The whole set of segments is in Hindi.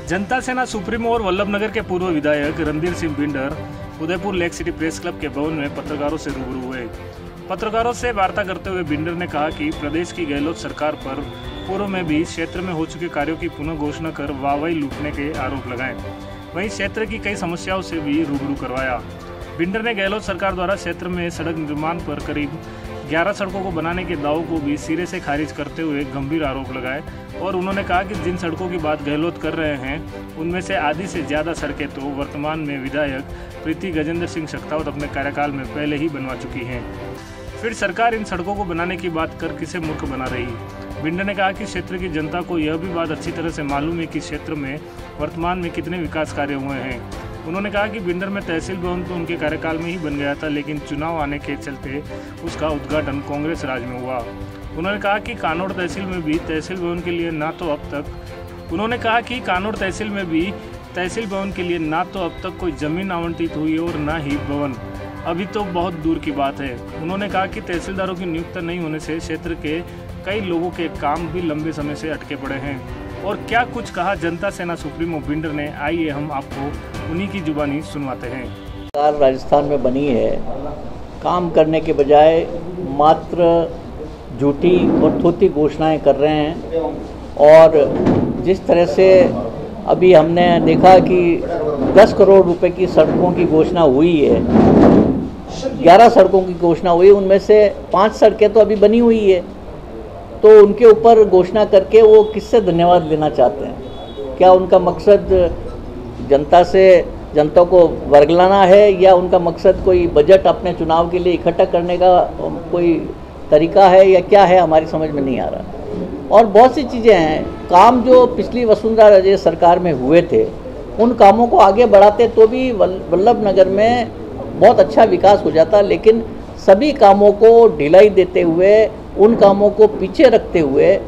जनता सेना सुप्रीमो और वल्लभनगर के पूर्व विधायक Randhir Singh binder Udaipur lake city press club के भवन में पत्रकारों से रूबरू हुए। पत्रकारों से वार्ता करते हुए बिंडर ने कहा कि प्रदेश की गहलोत सरकार पर पूर्व में भी क्षेत्र में हो चुके कार्यों की पुनः घोषणा कर वाहवाही लूटने के आरोप लगाए। वहीं क्षेत्र की कई समस्याओं से भी रूबरू करवाया। बिंडर ने गहलोत सरकार द्वारा क्षेत्र में सड़क निर्माण पर करीब 11 सड़कों को बनाने के दावों को भी सिरे से खारिज करते हुए गंभीर आरोप लगाए और उन्होंने कहा कि जिन सड़कों की बात गहलोत कर रहे हैं उनमें से आधी से ज़्यादा सड़कें तो वर्तमान में विधायक प्रीति गजेंद्र सिंह शेखावत अपने कार्यकाल में पहले ही बनवा चुकी हैं। फिर सरकार इन सड़कों को बनाने की बात कर किसे मूर्ख बना रही। बिंडर ने कहा कि क्षेत्र की जनता को यह भी बात अच्छी तरह से मालूम है कि क्षेत्र में वर्तमान में कितने विकास कार्य हुए हैं। उन्होंने कहा कि बिंडर में तहसील भवन तो उनके कार्यकाल में ही बन गया था, लेकिन चुनाव आने के चलते उसका उद्घाटन कांग्रेस राज में हुआ। उन्होंने कहा कि कानोड़ तहसील में भी तहसील भवन के लिए ना तो अब तक कोई जमीन आवंटित हुई और ना ही भवन, अभी तो बहुत दूर की बात है। उन्होंने कहा कि तहसीलदारों की नियुक्ति नहीं होने से क्षेत्र के कई लोगों के काम भी लंबे समय से अटके पड़े हैं। और क्या कुछ कहा जनता सेना सुप्रीमो बिंडर ने, आइए हम आपको उन्हीं की जुबानी सुनवाते हैं। सरकार राजस्थान में बनी है, काम करने के बजाय मात्र झूठी और थोथी घोषणाएं कर रहे हैं। और जिस तरह से अभी हमने देखा कि 10 करोड़ रुपए की सड़कों की घोषणा हुई है, 11 सड़कों की घोषणा हुई, उनमें से 5 सड़कें तो अभी बनी हुई है। तो उनके ऊपर घोषणा करके वो किससे धन्यवाद लेना चाहते हैं? क्या उनका मकसद जनता को वर्गलाना है, या उनका मकसद कोई बजट अपने चुनाव के लिए इकट्ठा करने का कोई तरीका है, या क्या है, हमारी समझ में नहीं आ रहा। और बहुत सी चीज़ें हैं, काम जो पिछली वसुंधरा राजे सरकार में हुए थे उन कामों को आगे बढ़ाते तो भी वल्लभनगर में बहुत अच्छा विकास हो जाता, लेकिन सभी कामों को ढिलाई देते हुए, उन कामों को पीछे रखते हुए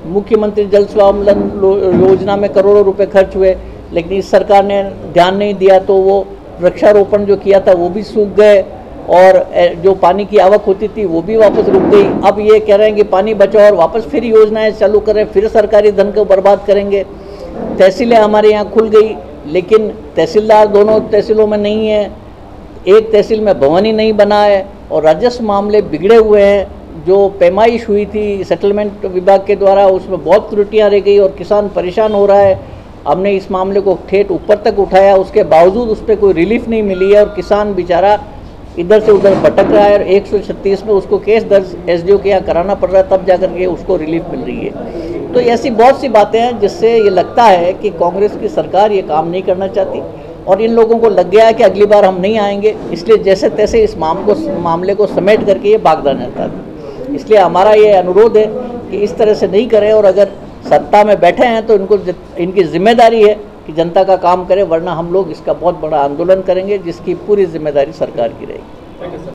मुख्यमंत्री जल स्वावलंबन योजना में करोड़ों रुपए खर्च हुए, लेकिन इस सरकार ने ध्यान नहीं दिया तो वो वृक्षारोपण जो किया था वो भी सूख गए और जो पानी की आवक होती थी वो भी वापस रुक गई। अब ये कह रहे हैं कि पानी बचाओ और वापस फिर योजनाएं चालू करें, फिर सरकारी धन को बर्बाद करेंगे। तहसीलें हमारे यहाँ खुल गई, लेकिन तहसीलदार दोनों तहसीलों में नहीं है, एक तहसील में भवन ही नहीं बना है और राजस्व मामले बिगड़े हुए हैं। जो पैमाइश हुई थी सेटलमेंट विभाग के द्वारा उसमें बहुत त्रुटियां रह गई और किसान परेशान हो रहा है। हमने इस मामले को ठेठ ऊपर तक उठाया, उसके बावजूद उस पर कोई रिलीफ नहीं मिली है और किसान बेचारा इधर से उधर भटक रहा है और 136 में उसको केस दर्ज एसडीओ के यहाँ कराना पड़ रहा है, तब जाकर के उसको रिलीफ मिल रही है। तो ऐसी बहुत सी बातें हैं जिससे ये लगता है कि कांग्रेस की सरकार ये काम नहीं करना चाहती और इन लोगों को लग गया है कि अगली बार हम नहीं आएंगे, इसलिए जैसे तैसे इस मामले को समेट करके ये भाग जाना चाहते हैं। इसलिए हमारा ये अनुरोध है कि इस तरह से नहीं करें और अगर सत्ता में बैठे हैं तो इनकी जिम्मेदारी है कि जनता का काम करें, वरना हम लोग इसका बहुत बड़ा आंदोलन करेंगे जिसकी पूरी जिम्मेदारी सरकार की रहेगी।